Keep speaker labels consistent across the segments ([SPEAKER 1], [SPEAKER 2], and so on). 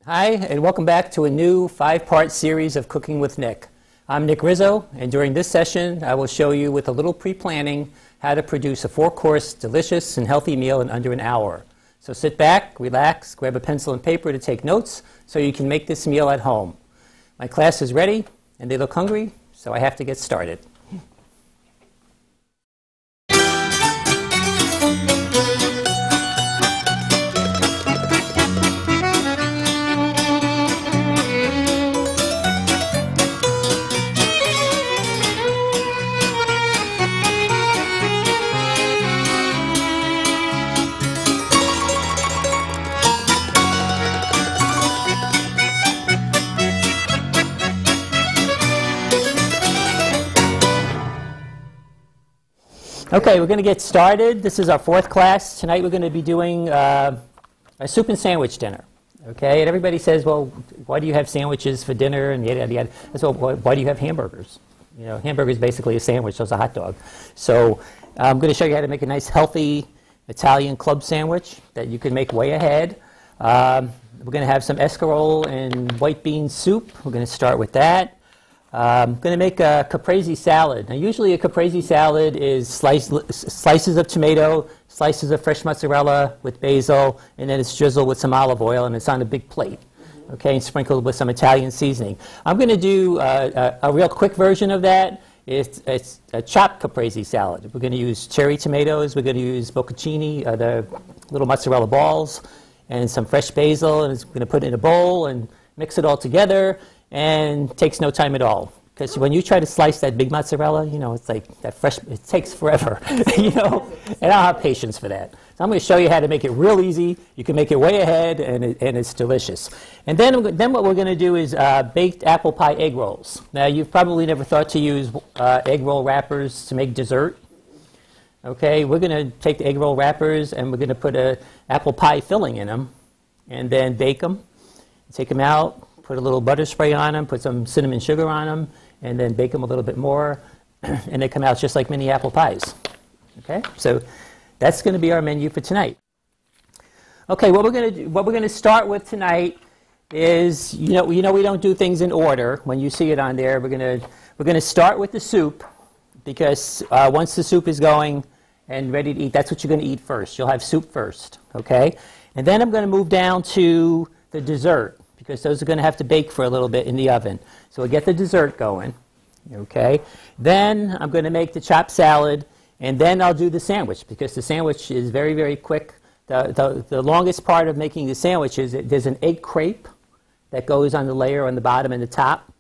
[SPEAKER 1] Hi, and welcome back to a new 5-part series of Cooking with Nick. I'm Nick Rizzo, and during this session, I will show you with a little pre-planning how to produce a 4-course, delicious and healthy meal in under an hour. So sit back, relax, grab a pencil and paper to take notes so you can make this meal at home. My class is ready, and they look hungry, so I have to get started. Okay, we're going to get started. This is our 4th class. Tonight we're going to be doing a soup and sandwich dinner. Okay, and everybody says, well, why do you have sandwiches for dinner? And yada, yada, yada. So why do you have hamburgers? You know, hamburger is basically a sandwich, so it's a hot dog. So I'm going to show you how to make a nice, healthy Italian club sandwich that you can make way ahead. We're going to have some escarole and white bean soup. We're going to start with that. I'm going to make a caprese salad. Now, usually a caprese salad is slices of tomato, slices of fresh mozzarella with basil, and then it's drizzled with some olive oil, and it's on a big plate, okay, and sprinkled with some Italian seasoning. I'm going to do a real quick version of that. It's a chopped caprese salad. We're going to use cherry tomatoes. We're going to use bocconcini, the little mozzarella balls, and some fresh basil, and we're going to put it in a bowl and mix it all together. And takes no time at all, because when you try to slice that big mozzarella, you know, it's like that fresh, it takes forever, you know, and I don't have patience for that. So I'm going to show you how to make it real easy. You can make it way ahead, and it's delicious. And then what we're going to do is baked apple pie egg rolls. Now, you've probably never thought to use egg roll wrappers to make dessert. Okay, we're going to take the egg roll wrappers, and we're going to put an apple pie filling in them, and then bake them, take them out, put a little butter spray on them, put some cinnamon sugar on them, and then bake them a little bit more, and they come out just like mini apple pies. Okay, so that's going to be our menu for tonight. Okay, what we're going to start with tonight is, you know we don't do things in order. When you see it on there, we're going to start with the soup, because once the soup is going and ready to eat, that's what you're going to eat first. You'll have soup first, okay? And then I'm going to move down to the dessert, because those are going to have to bake for a little bit in the oven. So we'll get the dessert going, okay? Then I'm going to make the chopped salad, and then I'll do the sandwich, because the sandwich is very, very quick. The longest part of making the sandwich is there's an egg crepe that goes on the layer on the bottom and the top.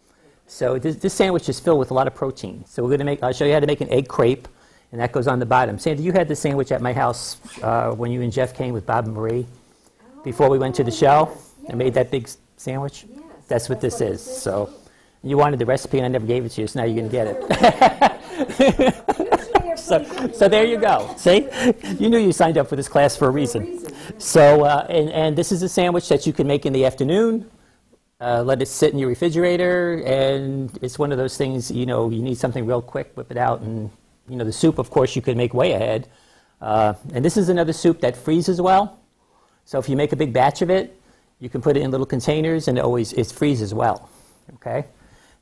[SPEAKER 1] So this sandwich is filled with a lot of protein. So I'll show you how to make an egg crepe, and that goes on the bottom. Sandy, you had the sandwich at my house when you and Jeff came with Bob and Marie before we went to the show. I made that big sandwich? Yes. That's what this is. So you wanted the recipe and I never gave it to you, so now you're going to get it. so there you go. See? You knew you signed up for this class for a reason. So, and this is a sandwich that you can make in the afternoon. Let it sit in your refrigerator, and it's one of those things, you know, you need something real quick, whip it out, and, you know, the soup, of course, you can make way ahead. And this is another soup that freezes well. So if you make a big batch of it, you can put it in little containers, and it freezes well. Okay.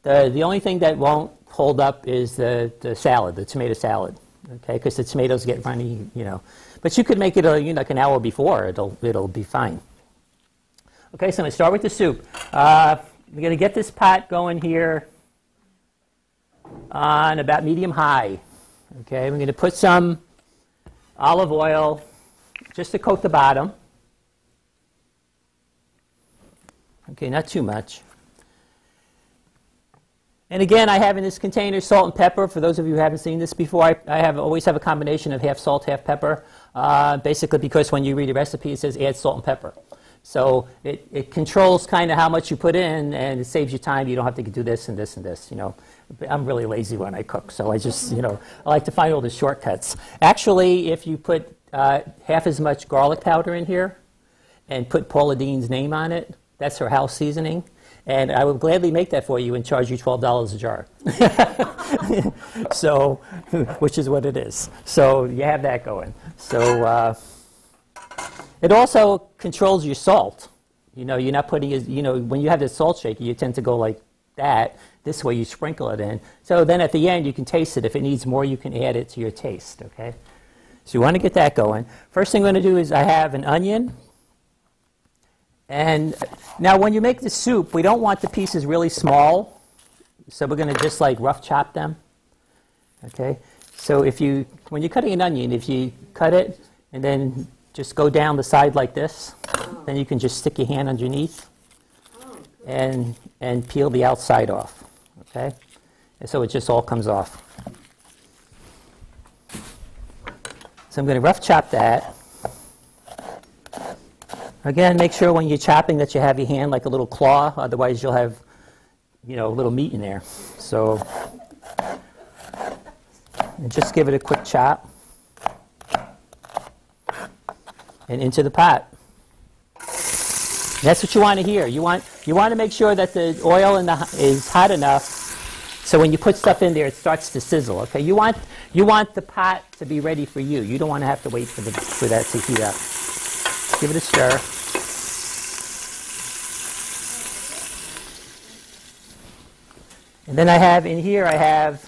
[SPEAKER 1] The only thing that won't hold up is the salad, the tomato salad. Okay, because the tomatoes get runny, you know. But you could make it like an hour before. It'll be fine. Okay, so I'm going to start with the soup. We're going to get this pot going here on about medium high. Okay, we're going to put some olive oil just to coat the bottom. Okay, not too much. And again, I have in this container salt and pepper. For those of you who haven't seen this before, I always have a combination of half salt, half pepper, basically because when you read a recipe, it says add salt and pepper. So it controls kind of how much you put in, and it saves you time. You don't have to do this and this and this, you know. I'm really lazy when I cook, so I just, you know, I like to find all the shortcuts. Actually, if you put half as much garlic powder in here and put Paula Deen's name on it, that's her house seasoning. And I would gladly make that for you and charge you $12 a jar. So, which is what it is. So you have that going. So it also controls your salt, You know, you're not putting as, you know, when you have the salt shaker, you tend to go like that. This way you sprinkle it in. So then at the end, you can taste it. If it needs more, you can add it to your taste, okay? So you want to get that going. First thing I'm going to do is I have an onion. And now when you make the soup, we don't want the pieces really small. So we're going to just like rough chop them, okay? So when you're cutting an onion, if you cut it and then just go down the side like this, then you can just stick your hand underneath and peel the outside off, okay? And so it just all comes off. So I'm going to rough chop that. Again, make sure when you're chopping that you have your hand like a little claw, otherwise you'll have, you know, a little meat in there. So and just give it a quick chop and into the pot. That's what you want to hear. You want to make sure that the oil is hot enough so when you put stuff in there, it starts to sizzle. Okay, you want the pot to be ready for you. You don't want to have to wait for that to heat up. Give it a stir. And then I have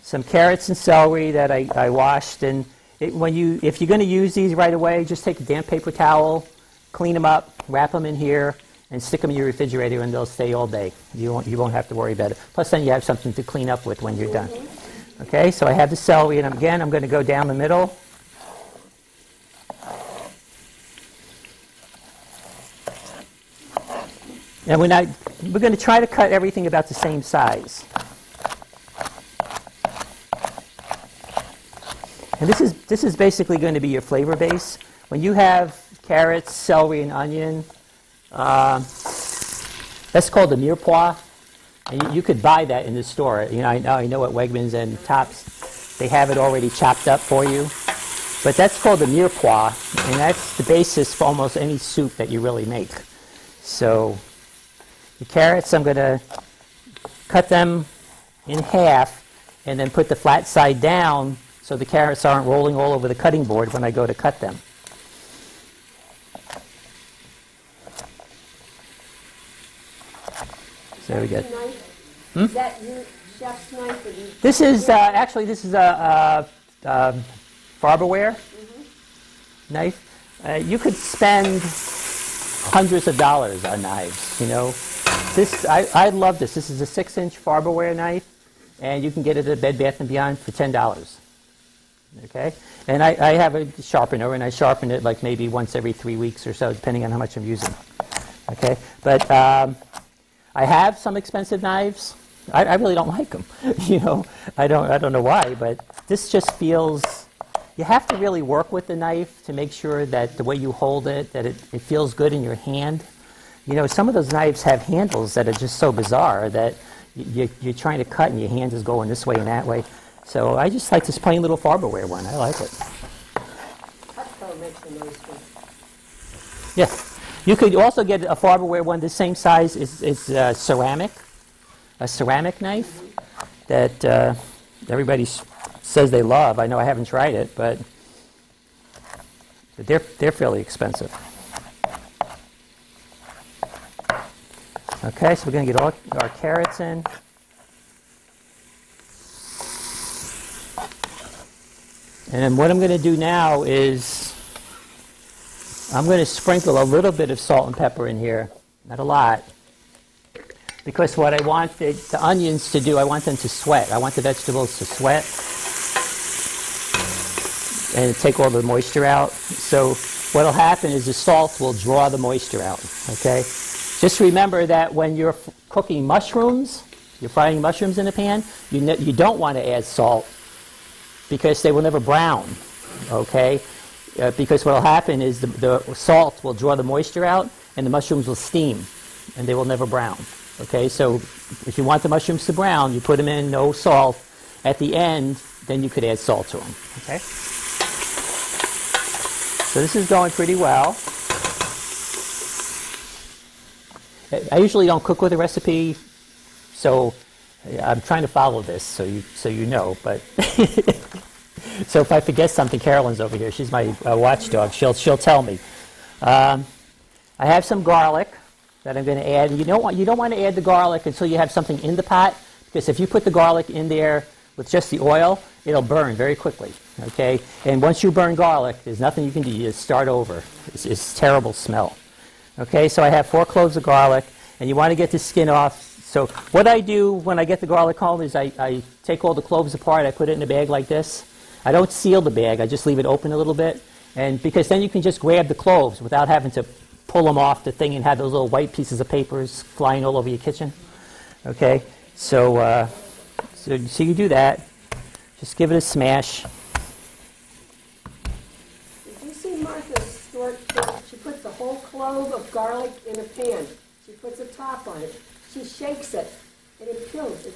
[SPEAKER 1] some carrots and celery that I washed. And if you're going to use these right away, just take a damp paper towel, clean them up, wrap them in here, and stick them in your refrigerator, and they'll stay all day. You won't have to worry about it. Plus, then you have something to clean up with when you're done. Okay, so I have the celery, and again, I'm going to go down the middle. And we're going to try to cut everything about the same size. And this is basically going to be your flavor base. When you have carrots, celery, and onion, that's called the mirepoix. And you could buy that in the store. You know, I know at Wegmans and Tops, they have it already chopped up for you. But that's called the mirepoix, and that's the basis for almost any soup that you really make. So the carrots, I'm going to cut them in half and then put the flat side down so the carrots aren't rolling all over the cutting board when I go to cut them. So there we go.
[SPEAKER 2] Is that your chef's knife?
[SPEAKER 1] This is actually a Farberware knife. You could spend hundreds of dollars on knives. You know, I love this. This is a 6-inch Farberware knife, and you can get it at Bed Bath & Beyond for $10. Okay, and I have a sharpener, and I sharpen it like maybe once every 3 weeks or so, depending on how much I'm using. Okay, but I have some expensive knives. I really don't like them. You know, I don't know why, but this just feels. You have to really work with the knife to make sure that the way you hold it, that it feels good in your hand. You know, some of those knives have handles that are just so bizarre that you're trying to cut and your hand is going this way and that way. So I just like this plain little Farberware one. I like it.
[SPEAKER 2] Cutco makes a nice one.
[SPEAKER 1] Yeah. You could also get a Farberware one the same size. It's ceramic, a ceramic knife that everybody says they love. I know I haven't tried it, but they're fairly expensive. Okay, so we're going to get all our carrots in. And then what I'm going to do now is I'm going to sprinkle a little bit of salt and pepper in here, not a lot, because what I want the onions to do, I want them to sweat. I want the vegetables to sweat and take all the moisture out. So what will happen is the salt will draw the moisture out, okay? Just remember that when you're cooking mushrooms, you're frying mushrooms in a pan, you don't want to add salt because they will never brown, okay? Because what will happen is the salt will draw the moisture out and the mushrooms will steam and they will never brown, okay? So if you want the mushrooms to brown, you put them in, no salt. At the end, then you could add salt to them, okay? So this is going pretty well. I usually don't cook with a recipe, so I'm trying to follow this so you know, but so if I forget something, Carolyn's over here. She's my watchdog. She'll tell me. I I have some garlic that I'm going to add. You don't want to add the garlic until you have something in the pot, because if you put the garlic in there with just the oil, it'll burn very quickly. Okay, and once you burn garlic, there's nothing you can do. You just start over. It's terrible smell. Okay, so I have 4 cloves of garlic, and you want to get the skin off. So what I do when I get the garlic home is I take all the cloves apart, I put it in a bag like this. I don't seal the bag, I just leave it open a little bit. And because then you can just grab the cloves without having to pull them off the thing and have those little white pieces of papers flying all over your kitchen. Okay, so you do that. Just give it a smash.
[SPEAKER 2] Did you see Martha's short trick? She puts the whole clove of garlic in a pan. She puts a top on it. She shakes it, and it peels. It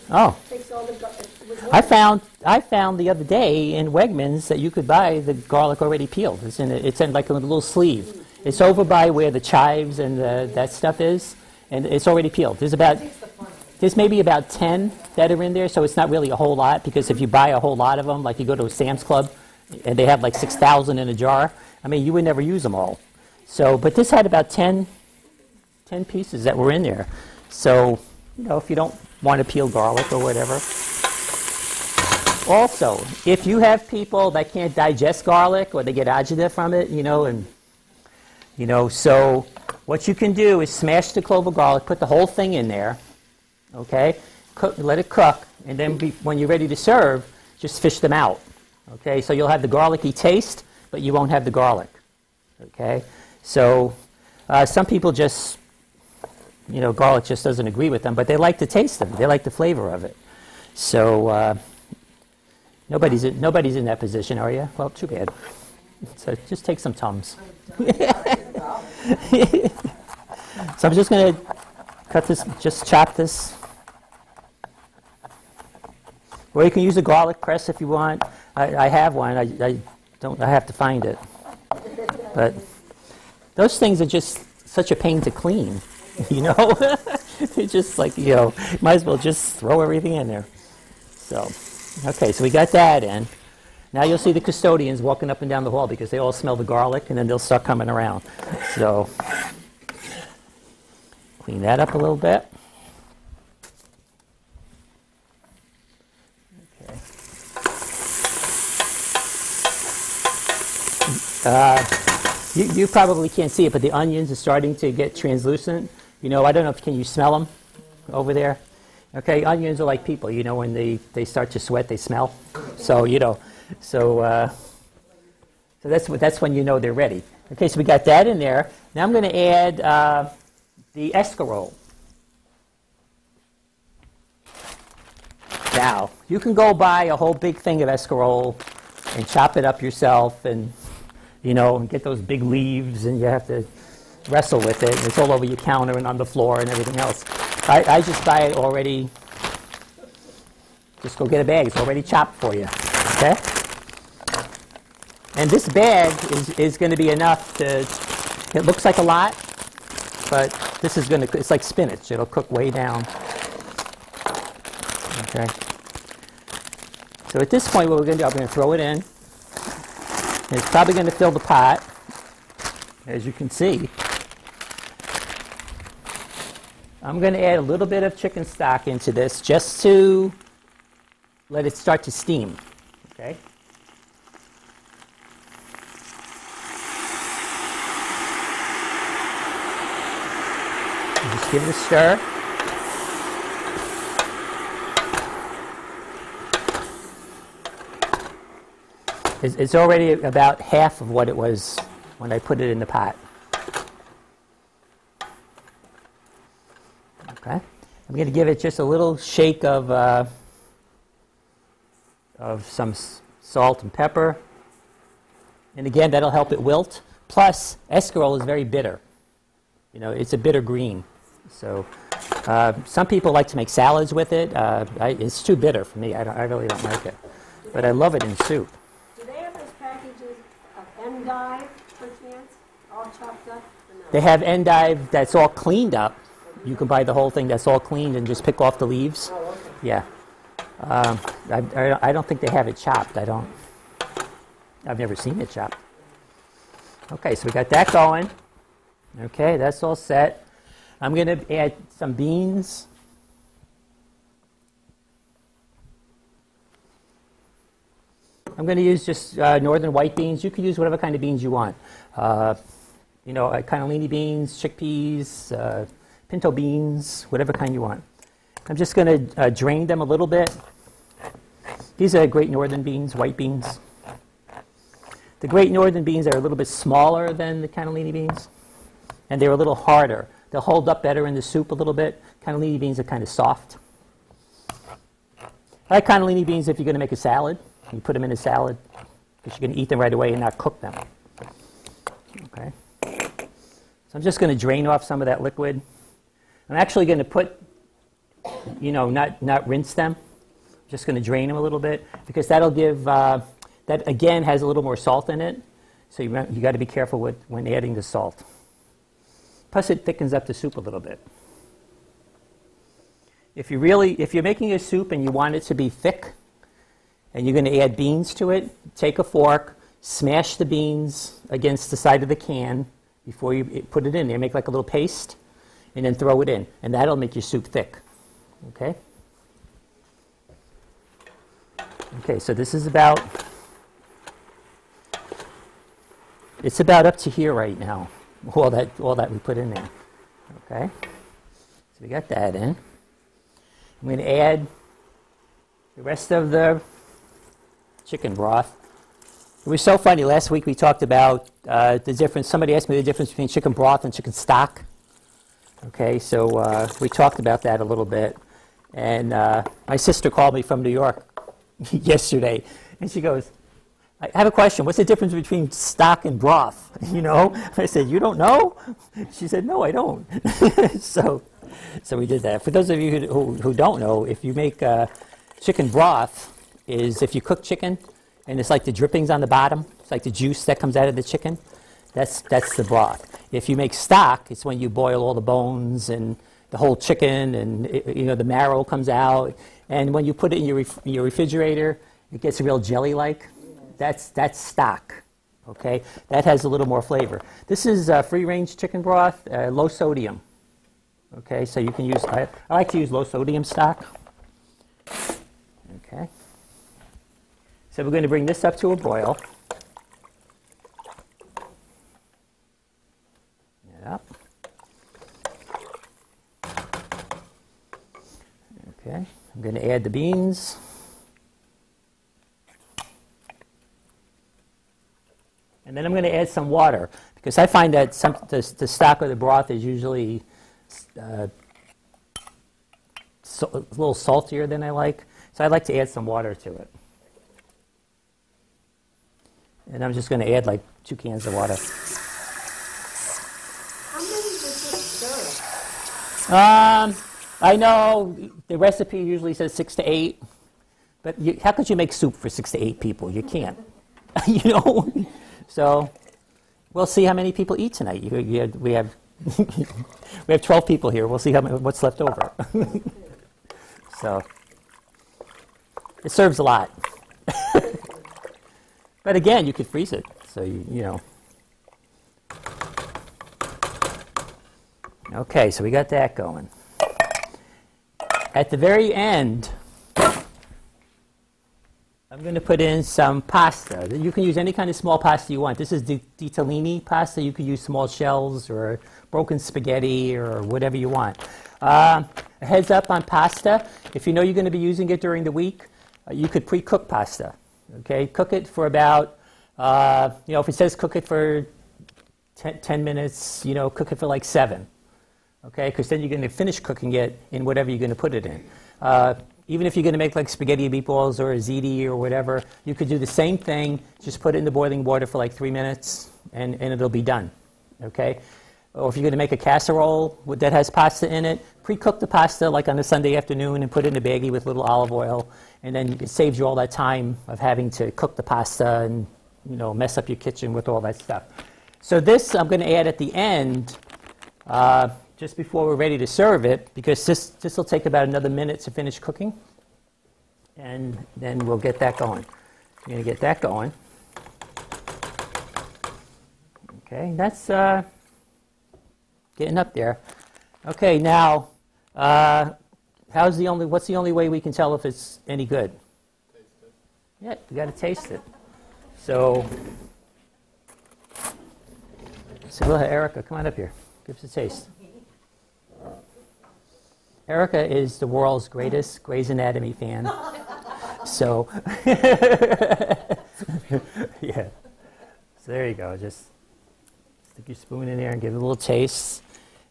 [SPEAKER 2] takes all the garlic.
[SPEAKER 1] I found the other day in Wegmans that you could buy the garlic already peeled. It's in like a little sleeve. It's over by where the chives and that stuff is, and it's already peeled. There's maybe about 10 that are in there, so it's not really a whole lot, because if you buy a whole lot of them, like you go to a Sam's Club, and they have like 6,000 in a jar, I mean, you would never use them all. So, but this had about 10 pieces that were in there. So, if you don't want to peel garlic or whatever. Also, if you have people that can't digest garlic or they get agita from it, so what you can do is smash the clove of garlic, put the whole thing in there, okay, let it cook, and then when you're ready to serve, just fish them out, okay? So you'll have the garlicky taste, but you won't have the garlic, okay? So some people just, garlic just doesn't agree with them, but they like the taste of it. They like the flavor of it. So nobody's in that position, are you? Well, too bad. So just take some Tums. So I'm just going to cut this, just chop this. Or you can use a garlic press if you want. I have one. I have to find it. But those things are just such a pain to clean. It's just like, might as well just throw everything in there. So, okay, so we got that in. Now you'll see the custodians walking up and down the hall because they all smell the garlic, and then they'll start coming around. So, clean that up a little bit. Okay. You probably can't see it, but the onions are starting to get translucent. I don't know if can you smell them over there. Okay, onions are like people. When they start to sweat, they smell. So so that's when they're ready. Okay, so we got that in there. Now I'm going to add the escarole. Now you can go buy a whole big thing of escarole and chop it up yourself, and and get those big leaves, and you have to wrestle with it. And it's all over your counter and on the floor and everything else. I just buy it already. Just go get a bag. It's already chopped for you. Okay? And this bag is going to be enough to, it looks like a lot, but this is going to, it's like spinach. It'll cook way down. Okay? So at this point, what we're going to do, I'm going to throw it in. And it's probably going to fill the pot, as you can see. I'm going to add a little bit of chicken stock into this just to let it start to steam. Okay? Just give it a stir. It's already about half of what it was when I put it in the pot. Okay, I'm going to give it just a little shake of some salt and pepper, and again that'll help it wilt. Plus, escarole is very bitter. It's a bitter green. So some people like to make salads with it. It's too bitter for me. I really don't like it, but I love it in soup.
[SPEAKER 2] Endive, perchance, all chopped up? No?
[SPEAKER 1] They have endive that's all cleaned up. You can buy the whole thing that's all cleaned and just pick off the leaves.
[SPEAKER 2] Oh, okay.
[SPEAKER 1] Yeah. I don't think they have it chopped. I've never seen it chopped. Okay, so we got that going. Okay, that's all set. I'm going to add some beans. I'm going to use just northern white beans. You can use whatever kind of beans you want. You know, cannellini beans, chickpeas, pinto beans, whatever kind you want. I'm just going to drain them a little bit. These are Great Northern beans, white beans. The Great Northern beans are a little bit smaller than the cannellini beans, and they're a little harder. They'll hold up better in the soup a little bit. Cannellini beans are kind of soft. I like cannellini beans if you're going to make a salad. You put them in a salad because you're going to eat them right away and not cook them. Okay. So I'm just going to drain off some of that liquid. I'm actually going to put, you know, not rinse them. I'm just going to drain them a little bit because that'll give, that again has a little more salt in it. So you got to be careful when adding the salt. Plus it thickens up the soup a little bit. If you're making a soup and you want it to be thick, and you're going to add beans to it, take a fork, smash the beans against the side of the can before you put it in there. Make like a little paste, and then throw it in. And that'll make your soup thick. Okay? Okay, so this is about, it's about up to here right now, all that we put in there. Okay? So we got that in. I'm going to add the rest of the chicken broth. It was so funny. Last week we talked about the difference. Somebody asked me the difference between chicken broth and chicken stock. Okay, so we talked about that a little bit. And my sister called me from New York yesterday, and she goes, "I have a question. What's the difference between stock and broth?" You know? I said, "You don't know?" She said, "No, I don't." So we did that. For those of you who don't know, if you make chicken broth, is if you cook chicken and it's like the drippings on the bottom, it's like the juice that comes out of the chicken, that's the broth. If you make stock, it's when you boil all the bones and the whole chicken and the marrow comes out, and when you put it in your refrigerator, it gets real jelly-like. That's stock. Okay, that has a little more flavor. This is free-range chicken broth, low sodium. Okay, so you can use. I like to use low sodium stock. Okay. So we're going to bring this up to a boil. Yep. Okay. I'm going to add the beans. And then I'm going to add some water because I find that the stock or the broth is usually a little saltier than I like. So I like to add some water to it. And I'm just going to add like 2 cans of water.
[SPEAKER 2] How many does this serve?
[SPEAKER 1] I know the recipe usually says 6 to 8, but how could you make soup for 6 to 8 people? You can't. You know? So we'll see how many people eat tonight. We have we have 12 people here. We'll see what's left over. So it serves a lot. But again, you could freeze it. So you know. Okay, so we got that going. At the very end, I'm going to put in some pasta. You can use any kind of small pasta you want. This is ditalini pasta. You could use small shells or broken spaghetti or whatever you want. A heads up on pasta. If you know you're going to be using it during the week, you could pre-cook pasta. Okay, cook it for about, if it says cook it for 10 minutes, cook it for like 7. Okay, because then you're going to finish cooking it in whatever you're going to put it in. Even if you're going to make like spaghetti meatballs or a ziti or whatever, you could do the same thing. Just put it in the boiling water for like 3 minutes, and it'll be done. Okay? Or if you're going to make a casserole that has pasta in it, pre-cook the pasta like on a Sunday afternoon and put it in a baggie with a little olive oil, and then it saves you all that time of having to cook the pasta and mess up your kitchen with all that stuff. So this I'm going to add at the end, just before we're ready to serve it, because this will take about another minute to finish cooking, and then we'll get that going. I'm going to get that going. Okay, that's getting up there. Okay, now, what's the only way we can tell if it's any good?
[SPEAKER 3] Taste it.
[SPEAKER 1] Yeah, you got to taste it. So we'll have Erica, come on up here. Give us a taste. Erica is the world's greatest Grey's Anatomy fan. So, yeah. So there you go. Just stick your spoon in there and give it a little taste.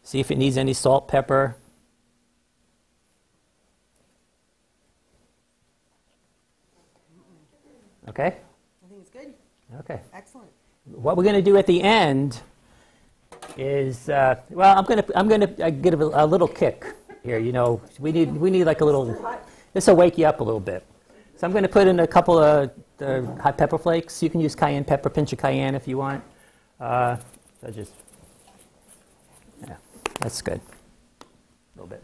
[SPEAKER 1] See if it needs any salt, pepper. Okay?
[SPEAKER 4] I think it's good.
[SPEAKER 1] Okay.
[SPEAKER 4] Excellent.
[SPEAKER 1] What we're going to do at the end is, well, I'm going to give a little kick here. You know, we need like a little. This will wake you up a little bit. So I'm going to put in a couple of hot pepper flakes. You can use cayenne pepper, pinch of cayenne if you want. So just, yeah, that's good. A little bit.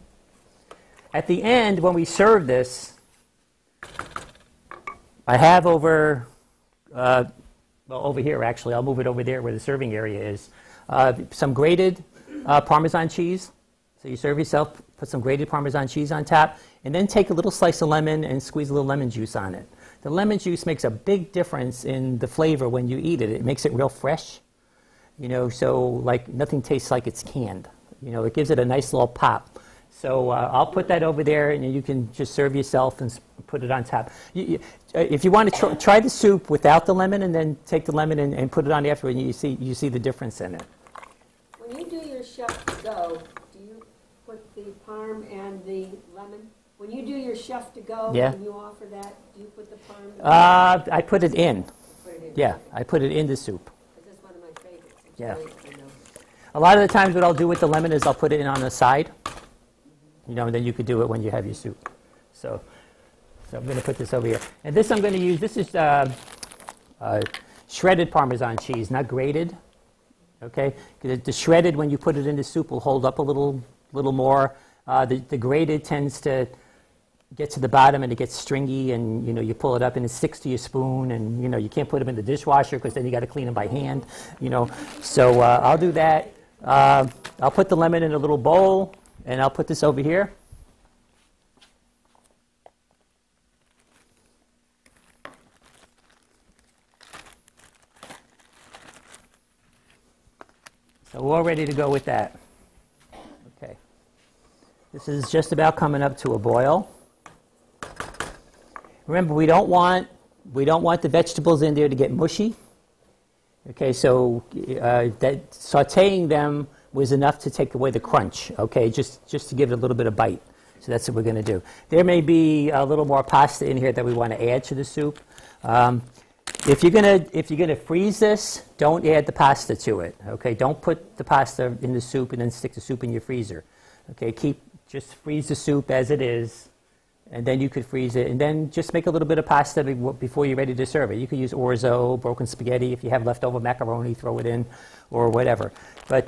[SPEAKER 1] At the end, when we serve this, I have over here actually. I'll move it over there where the serving area is. Some grated Parmesan cheese. So you serve yourself, put some grated Parmesan cheese on top, and then take a little slice of lemon and squeeze a little lemon juice on it. The lemon juice makes a big difference in the flavor when you eat it. It makes it real fresh, you know, so like nothing tastes like it's canned. You know, it gives it a nice little pop. So I'll put that over there, and you can just serve yourself and put it on top. If you want to try the soup without the lemon, and then take the lemon and put it on afterward, and you see the difference in it.
[SPEAKER 2] When you do your chef to go, do you put the parm and the lemon? When you do your chef to go,
[SPEAKER 1] Yeah.
[SPEAKER 2] and you offer that, do you put the parm?
[SPEAKER 1] I put it in.
[SPEAKER 2] Put it in.
[SPEAKER 1] Yeah, I put it in the soup.
[SPEAKER 2] That's one of my favorites. It's
[SPEAKER 1] Yeah.
[SPEAKER 2] great, you know.
[SPEAKER 1] A lot of the times what I'll do with the lemon is I'll put it in on the side. You know, and then you could do it when you have your soup. So I'm going to put this over here. And this I'm going to use, this is shredded Parmesan cheese, not grated. Okay? The shredded, when you put it in the soup, will hold up a little more. The grated tends to get to the bottom and it gets stringy, and you know, you pull it up and it sticks to your spoon, and you know, you can't put them in the dishwasher because then you got to clean them by hand. You know, so I'll do that. I'll put the lemon in a little bowl. And I'll put this over here. So we're all ready to go with that. Okay. This is just about coming up to a boil. Remember, we don't want the vegetables in there to get mushy. Okay, so that sautéing them was enough to take away the crunch, okay, just to give it a little bit of bite. So that's what we're going to do. There may be a little more pasta in here that we want to add to the soup. If you're gonna freeze this, don't add the pasta to it, okay? Don't put the pasta in the soup and then stick the soup in your freezer, okay? Just freeze the soup as it is, and then you could freeze it, and then just make a little bit of pasta before you're ready to serve it. You could use orzo, broken spaghetti. If you have leftover macaroni, throw it in, or whatever. But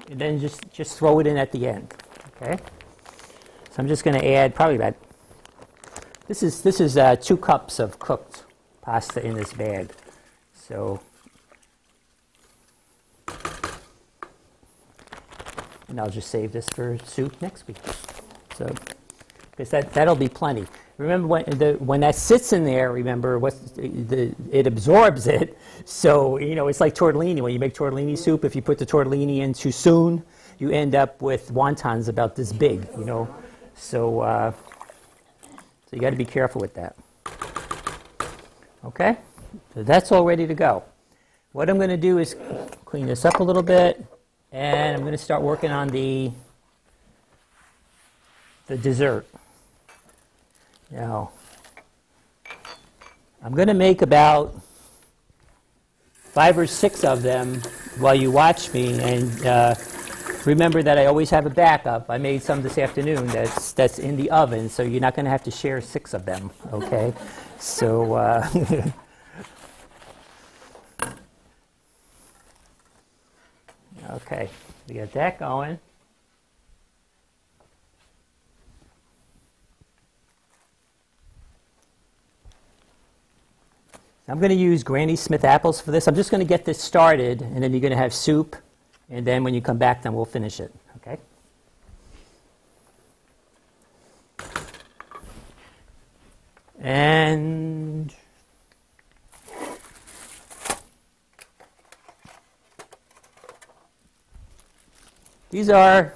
[SPEAKER 1] then just throw it in at the end, okay? So I'm just going to add probably about. This is 2 cups of cooked pasta in this bag. So, and I'll just save this for soup next week. So. Because that'll be plenty. Remember, when that sits in there, remember, it absorbs it. So, you know, it's like tortellini. When you make tortellini soup, if you put the tortellini in too soon, you end up with wontons about this big, you know. So you got to be careful with that. Okay? So that's all ready to go. What I'm going to do is clean this up a little bit, and I'm going to start working on the dessert. Now, I'm going to make about 5 or 6 of them while you watch me, and remember that I always have a backup. I made some this afternoon that's in the oven, so you're not going to have to share 6 of them, okay? So, okay, we got that going. I'm going to use Granny Smith apples for this. I'm just going to get this started, and then you're going to have soup, And then when you come back, then we'll finish it, okay? And these are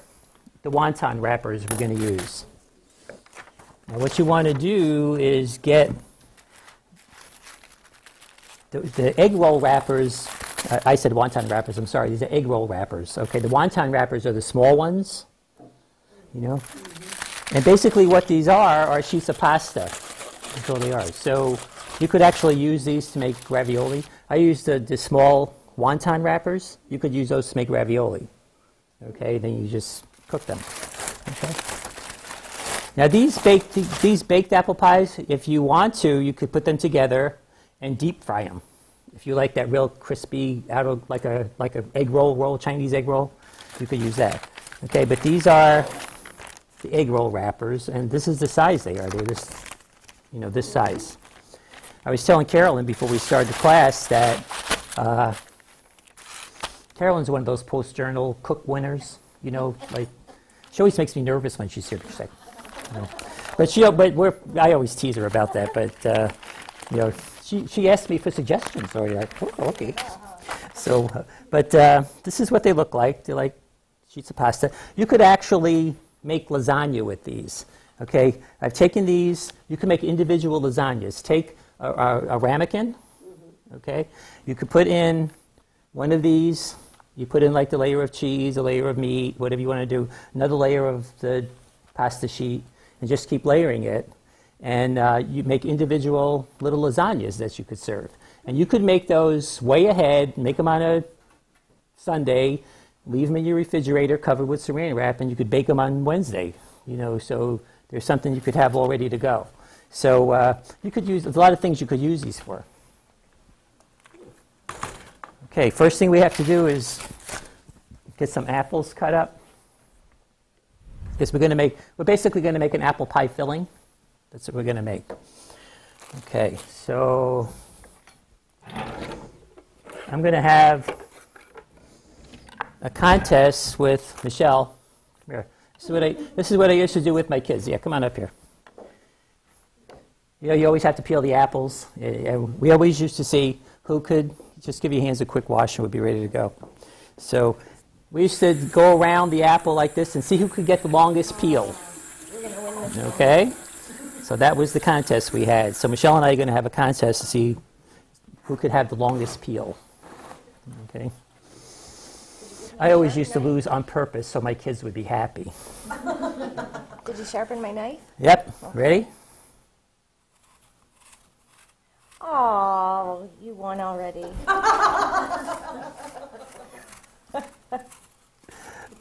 [SPEAKER 1] the wonton wrappers we're going to use. Now what you want to do is get the egg roll wrappers. I said wonton wrappers, I'm sorry, these are egg roll wrappers. Okay, the wonton wrappers are the small ones, you know. And basically what these are sheets of pasta. That's all they are. So you could actually use these to make ravioli. I use the small wonton wrappers. You could use those to make ravioli. Okay, then you just cook them. Okay. Now these baked apple pies, if you want to, you could put them together and deep fry them. If you like that real crispy, like a egg roll, Chinese egg roll, you could use that. Okay, but these are the egg roll wrappers, and this is the size they are. They're this size. I was telling Carolyn before we started the class that Carolyn's one of those post-journal cook winners. You know, like she always makes me nervous when she's here for a second. You know. But I always tease her about that. But you know, she asked me for suggestions. Or like, oh, okay. So, but this is what they look like. They're like sheets of pasta. You could actually make lasagna with these. Okay, I've taken these. You can make individual lasagnas. Take a ramekin. Okay, you could put in one of these. You put in like the layer of cheese, a layer of meat, whatever you want to do. Another layer of the pasta sheet, and just keep layering it. And you make individual little lasagnas that you could serve. And you could make those way ahead. Make them on a Sunday. Leave them in your refrigerator covered with saran wrap, and you could bake them on Wednesday. You know, so there's something you could have all ready to go. So you could use, there's a lot of things you could use these for. Okay, first thing we have to do is get some apples cut up. Because we're basically going to make an apple pie filling. That's what we're going to make. Okay, so I'm going to have a contest with Michelle. Come here. This is what I used to do with my kids. Yeah, come on up here. You know, you always have to peel the apples. We always used to see who could just give your hands a quick wash and we'd be ready to go. So we used to go around the apple like this and see who could get the longest peel. Okay? So that was the contest we had. So Michelle and I are going to have a contest to see who could have the longest peel. Okay? I always used to lose on purpose so my kids would be happy.
[SPEAKER 3] Did you sharpen my knife?
[SPEAKER 1] Yep. Ready?
[SPEAKER 3] Oh, you won already.
[SPEAKER 2] I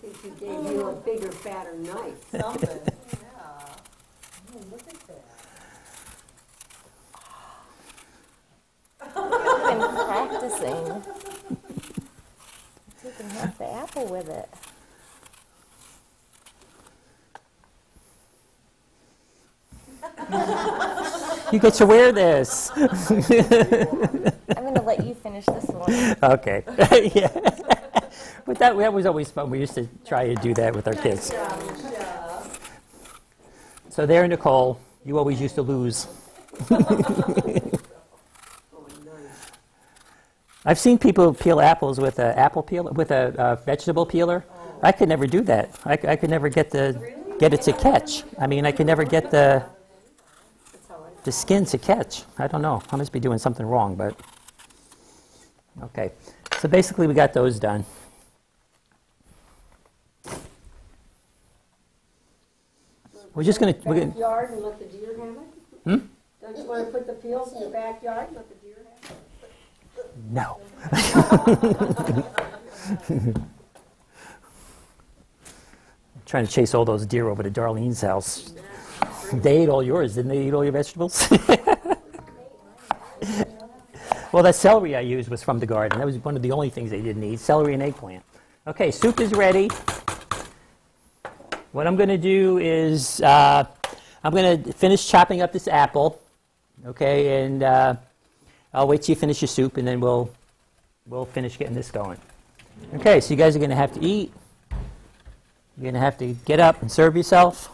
[SPEAKER 2] think she gave you a bigger, fatter knife.
[SPEAKER 4] Something, yeah. Oh, look at that.
[SPEAKER 3] I've been practicing. Taking half the apple with it.
[SPEAKER 1] You get to wear this.
[SPEAKER 3] I'm going to let you finish this one.
[SPEAKER 1] Okay. Yeah. But that was always fun. We used to try to do that with our kids. So there, Nicole, you always used to lose. I've seen people peel apples with a vegetable peeler. I could never do that. I could never get it to catch. I mean, I could never get the skin to catch. I don't know. I must be doing something wrong, but okay. So basically, we got those done. We're just going to
[SPEAKER 2] backyard and let the deer have it. Don't you want to put the peels in your backyard and let the deer have it?
[SPEAKER 1] No. Trying to chase all those deer over to Darlene's house. They ate all yours, didn't they eat all your vegetables? Well, that celery I used was from the garden. That was one of the only things they didn't eat, celery and eggplant. Okay, soup is ready. What I'm going to do is I'm going to finish chopping up this apple, okay, and I'll wait till you finish your soup, and then we'll finish getting this going. Okay, so you guys are going to have to eat. You're going to have to get up and serve yourself.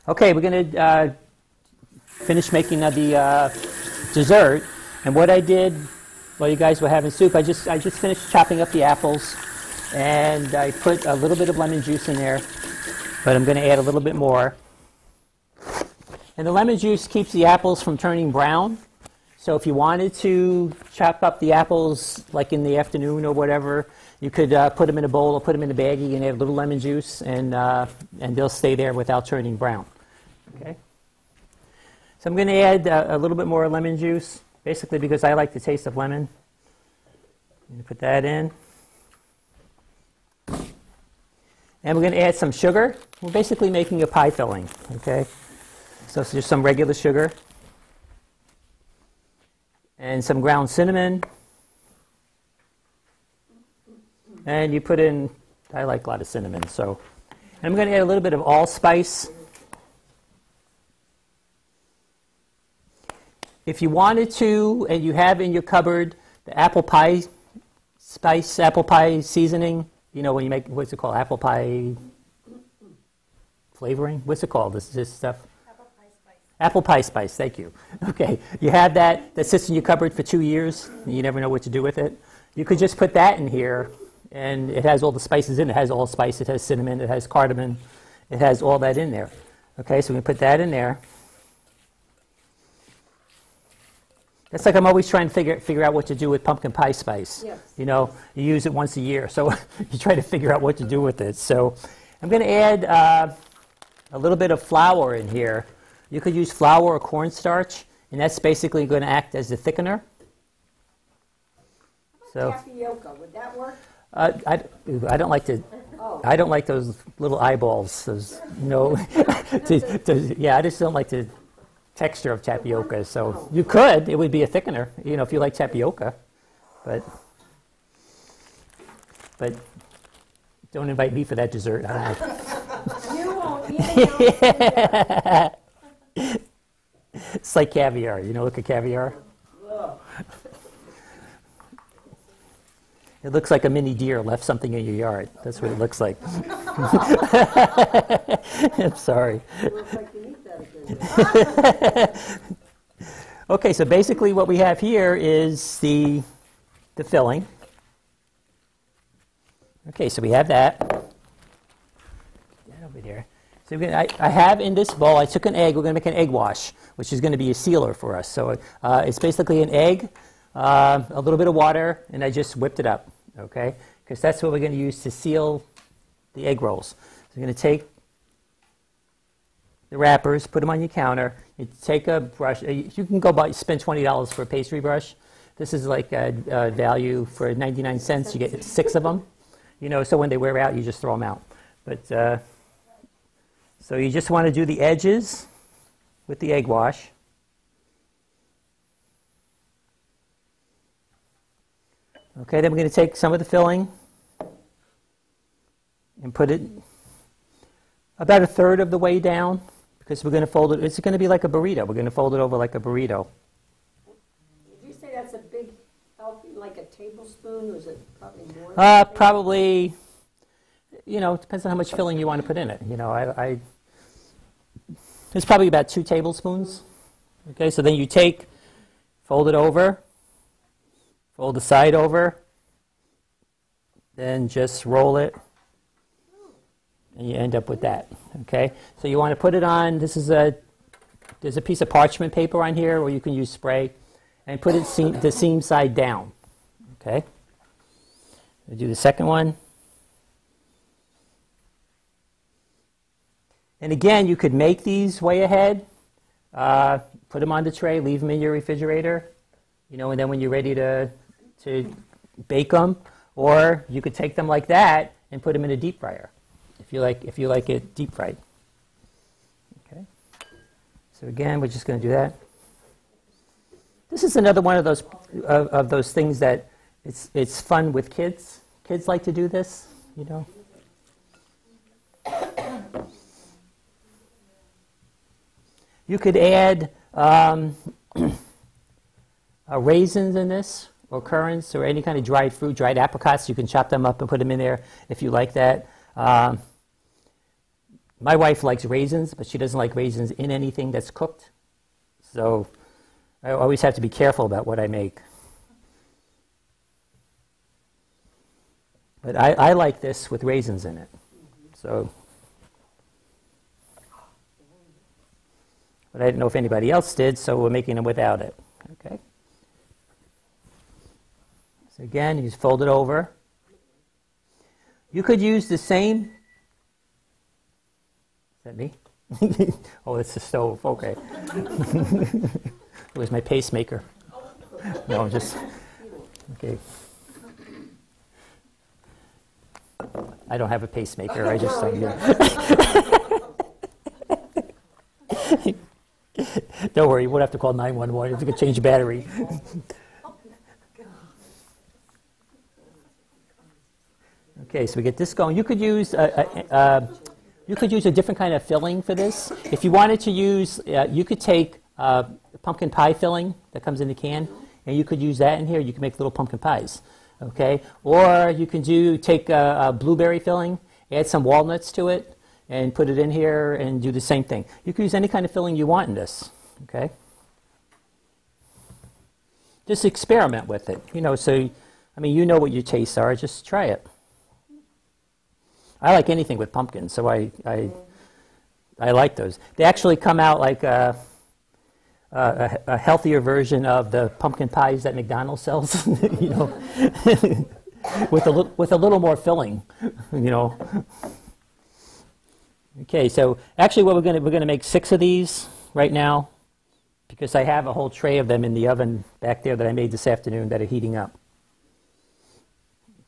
[SPEAKER 1] Okay, we're going to finish making the dessert. And what I did while you guys were having soup, I just finished chopping up the apples, and I put a little bit of lemon juice in there, but I'm going to add a little bit more. And the lemon juice keeps the apples from turning brown. So if you wanted to chop up the apples like in the afternoon or whatever, you could put them in a bowl or put them in a baggie and add a little lemon juice, and they'll stay there without turning brown. Okay. So I'm going to add a little bit more lemon juice, basically because I like the taste of lemon. I'm going to put that in. And we're going to add some sugar. We're basically making a pie filling. Okay. So there's some regular sugar. And some ground cinnamon. And you put in, I like a lot of cinnamon, so. And I'm going to add a little bit of allspice. If you wanted to, and you have in your cupboard the apple pie spice, apple pie seasoning, you know, when you make, what's it called, apple pie flavoring? What's it called, this stuff?
[SPEAKER 3] Apple pie spice.
[SPEAKER 1] Apple pie spice, thank you. Okay, you have that sits in your cupboard for 2 years, and you never know what to do with it. You could just put that in here, and it has all the spices in it. It has allspice, it has cinnamon, it has cardamom, it has all that in there. Okay, so we put that in there. It's like I'm always trying to figure out what to do with pumpkin pie spice.
[SPEAKER 2] Yes.
[SPEAKER 1] You know, you use it once a year, so you try to figure out what to do with it. So I'm going to add a little bit of flour in here. You could use flour or cornstarch, and that's basically going to act as the thickener. So
[SPEAKER 2] Tapioca, would that work?
[SPEAKER 1] I don't like to.
[SPEAKER 2] Oh.
[SPEAKER 1] I don't like those little eyeballs. Those, you know, yeah, I just don't like the texture of tapioca. So you could. It would be a thickener, you know, if you like tapioca, but don't invite me for that dessert. I don't know.
[SPEAKER 2] You won't eat it.
[SPEAKER 1] It's like caviar. You know, look at caviar. It looks like a mini deer left something in your yard. That's what it looks like. I'm sorry.
[SPEAKER 2] Looks like you eat that again.
[SPEAKER 1] Okay, so basically what we have here is the filling. Okay, so we have that. That over there. So I have in this bowl, I took an egg. We're going to make an egg wash, which is going to be a sealer for us. So it's basically an egg, a little bit of water, and I just whipped it up, okay? Because that's what we're going to use to seal the egg rolls. So we're going to take the wrappers, put them on your counter. You take a brush. You can go spend $20 for a pastry brush. This is like a value for 99 cents. You get 6 of them. You know, so when they wear out, you just throw them out. But so you just want to do the edges with the egg wash. Okay, then we're going to take some of the filling and put it about a third of the way down, because we're going to fold it. It's going to be like a burrito. We're going to fold it over like a burrito.
[SPEAKER 2] Did you say that's a big, healthy, like a tablespoon, or is it probably more?
[SPEAKER 1] Probably, you know, it depends on how much filling you want to put in it. You know, it's probably about 2 tablespoons. Okay, so then you fold it over, fold the side over, then just roll it, and you end up with that. Okay, so you want to put it on. There's a piece of parchment paper on here, or you can use spray, and put it the seam side down. Okay, we'll do the second one. And again, you could make these way ahead, put them on the tray, leave them in your refrigerator, you know, and then when you're ready to bake them, or you could take them like that and put them in a deep fryer, if you like it deep fried. Okay. So again, we're just going to do that. This is another one of those things that it's fun with kids. Kids like to do this, you know. You could add raisins in this, or currants, or any kind of dried fruit, dried apricots. You can chop them up and put them in there if you like that. My wife likes raisins, but she doesn't like raisins in anything that's cooked. So I always have to be careful about what I make. But I like this with raisins in it. So, but I didn't know if anybody else did, so we're making them without it. Okay. So again, you just fold it over. You could use the same. Is that me? Oh, it's the stove. Okay. It was my pacemaker. No, I'm just. Okay. I don't have a pacemaker. I just. Don't worry, you won't have to call 911 if you could change the battery. Okay, so we get this going. You could use a different kind of filling for this. If you wanted to use, you could take pumpkin pie filling that comes in the can, and you could use that in here. You can make little pumpkin pies. Okay, or you can take a blueberry filling, add some walnuts to it, and put it in here and do the same thing. You can use any kind of filling you want in this. Okay, just experiment with it. So I mean, you know what your tastes are. Just try it. I like anything with pumpkin, so I like those. They actually come out like a healthier version of the pumpkin pies that McDonald's sells, with a little more filling, Okay, so actually, we're gonna make 6 of these right now, because I have a whole tray of them in the oven back there that I made this afternoon that are heating up.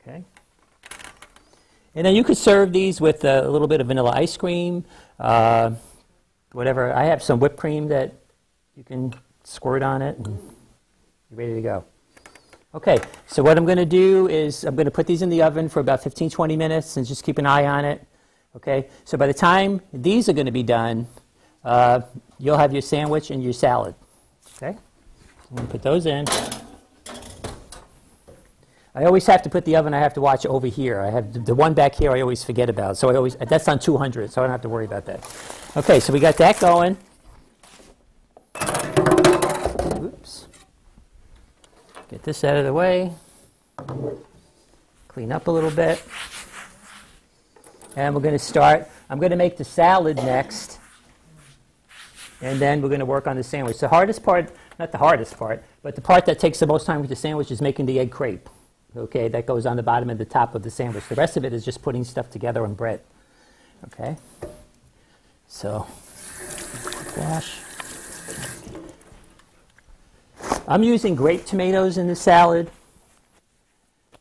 [SPEAKER 1] Okay. And then you could serve these with a little bit of vanilla ice cream, whatever. I have some whipped cream that you can squirt on it, and you're ready to go. Okay, so what I'm going to do is I'm going to put these in the oven for about 15-20 minutes and just keep an eye on it. Okay, so by the time these are going to be done, you'll have your sandwich and your salad. Okay, I'm going to put those in. I always have to put the oven, I have to watch over here. I have the one back here I always forget about. So that's on 200, so I don't have to worry about that. Okay, so we got that going. Oops. Get this out of the way. Clean up a little bit. And we're going to start. I'm going to make the salad next. And then we're going to work on the sandwich. The hardest part, not the hardest part, but the part that takes the most time with the sandwich is making the egg crepe. Okay, that goes on the bottom and the top of the sandwich. The rest of it is just putting stuff together on bread. Okay, so gosh, I'm using grape tomatoes in the salad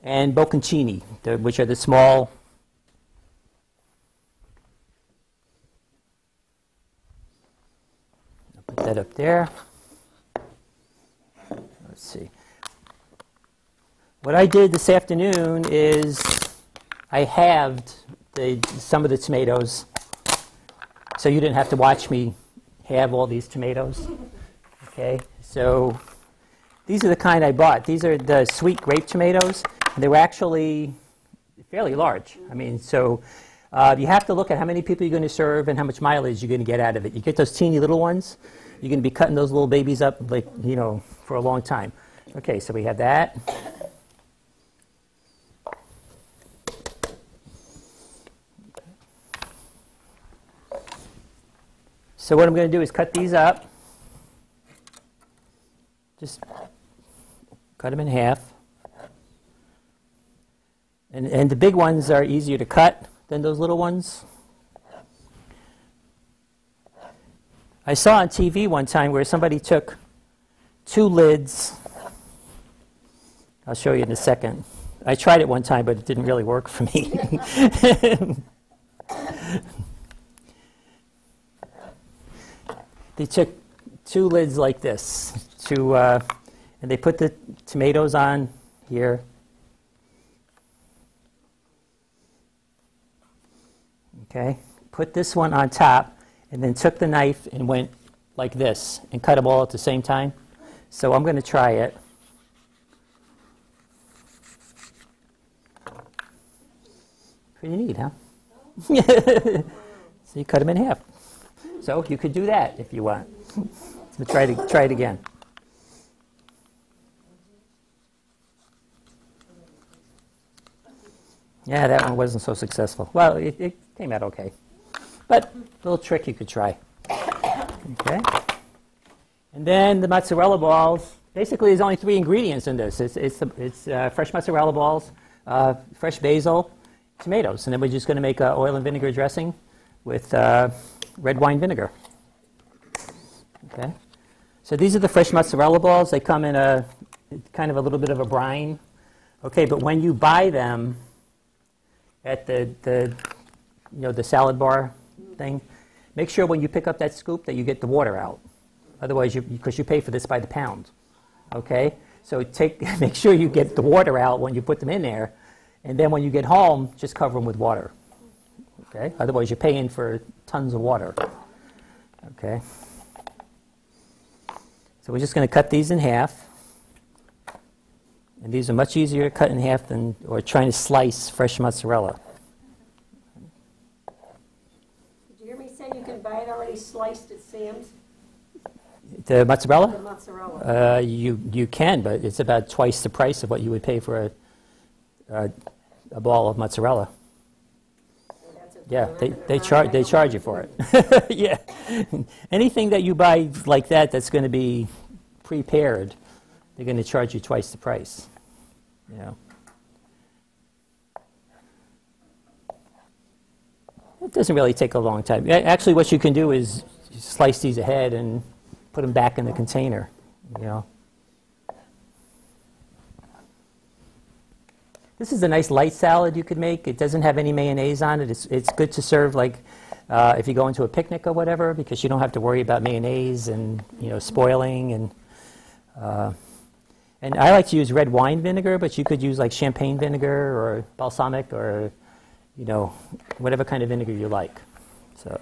[SPEAKER 1] and bocconcini, which are the small. I'll put that up there. Let's see. What I did this afternoon is I halved some of the tomatoes, so you didn't have to watch me halve all these tomatoes. Okay, so these are the kind I bought. These are the sweet grape tomatoes. And they were actually fairly large. I mean, so you have to look at how many people you're going to serve and how much mileage you're going to get out of it. You get those teeny little ones, you're going to be cutting those little babies up, like, for a long time. Okay, so we have that. So what I'm going to do is cut these up. Just cut them in half. And the big ones are easier to cut than those little ones. I saw on TV one time where somebody took 2 lids. I'll show you in a second. I tried it one time, but it didn't really work for me. They took 2 lids like this, and they put the tomatoes on here. Okay, put this one on top, and then took the knife and went like this, and cut them all at the same time. So I'm going to try it. all you need, huh? So you cut them in half. So you could do that if you want. So try it again. Yeah, that one wasn't so successful. Well, it came out okay. But a little trick you could try. Okay. And then the mozzarella balls. Basically, there's only 3 ingredients in this. It's fresh mozzarella balls, fresh basil, tomatoes. And then we're just going to make oil and vinegar dressing with red wine vinegar. Okay. So these are the fresh mozzarella balls. They come in a kind of a little bit of a brine. Okay, but when you buy them at the salad bar thing, make sure when you pick up that scoop that you get the water out. Otherwise, because you pay for this by the pound. Okay, so make sure you get the water out when you put them in there, and then when you get home, just cover them with water. Okay, otherwise you're paying for tons of water. Okay, so we're just going to cut these in half, and these are much easier to cut in half than trying to slice fresh mozzarella.
[SPEAKER 2] Did you hear me say you can buy it already sliced at Sam's?
[SPEAKER 1] The mozzarella?
[SPEAKER 2] The mozzarella.
[SPEAKER 1] You can, but it's about twice the price of what you would pay for a ball of mozzarella. Yeah, they charge you for it. Yeah, anything that you buy like that's going to be prepared, they're going to charge you twice the price. You know. It doesn't really take a long time. Actually, what you can do is slice these ahead and put them back in the container. You know. This is a nice light salad you could make. It doesn't have any mayonnaise on it. It's good to serve like if you go into a picnic or whatever, because you don't have to worry about mayonnaise and spoiling and I like to use red wine vinegar, but you could use like champagne vinegar or balsamic or whatever kind of vinegar you like. So,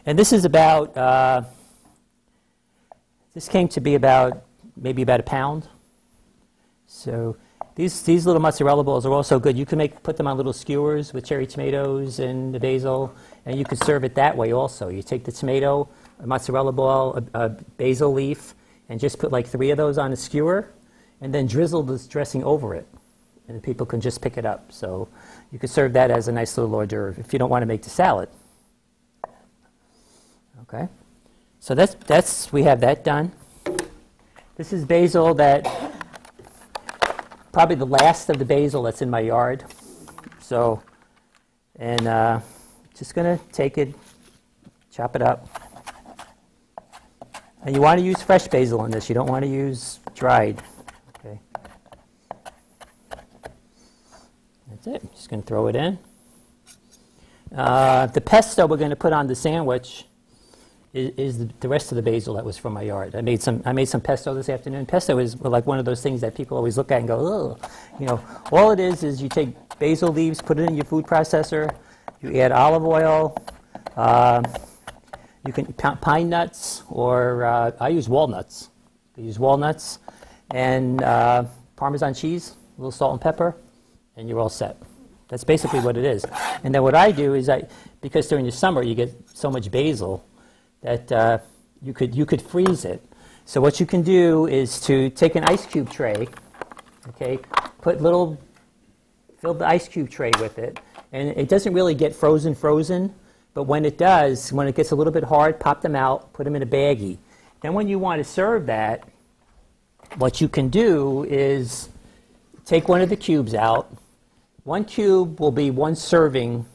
[SPEAKER 1] and this is about this came to be maybe about a pound. So these little mozzarella balls are also good. You can put them on little skewers with cherry tomatoes and the basil, and you could serve it that way also. You take the tomato, a mozzarella ball, a basil leaf, and just put like 3 of those on a skewer, and then drizzle this dressing over it, and people can just pick it up. So you could serve that as a nice little hors d'oeuvre if you don't want to make the salad. Okay, so we have that done. This is basil probably the last of the basil that's in my yard. So, and just going to take it, chop it up. And you want to use fresh basil in this. You don't want to use dried. Okay. That's it. Just going to throw it in. The pesto we're going to put on the sandwich is the rest of the basil that was from my yard. I made some pesto this afternoon. Pesto is like one of those things that people always look at and go, ugh. All it is you take basil leaves, put it in your food processor, you add olive oil, you can pine nuts, or I use walnuts. I use walnuts and Parmesan cheese, a little salt and pepper, and you're all set. That's basically what it is. And then what I do is because during the summer you get so much basil, that you could freeze it. So what you can do is to take an ice cube tray, okay, fill the ice cube tray with it, and it doesn't really get frozen, but when it does, when it gets a little bit hard, pop them out, put them in a baggie. Then when you want to serve that, what you can do is take one of the cubes out. 1 cube will be 1 serving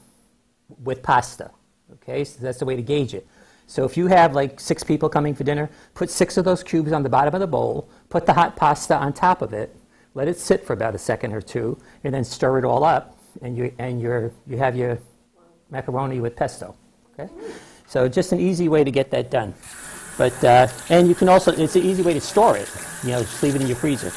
[SPEAKER 1] with pasta, okay, so that's the way to gauge it. So if you have like 6 people coming for dinner, put 6 of those cubes on the bottom of the bowl, put the hot pasta on top of it, let it sit for about a second or 2, and then stir it all up, and you have your macaroni with pesto. Okay, so just an easy way to get that done. But and you can also, it's an easy way to store it. Just leave it in your freezer.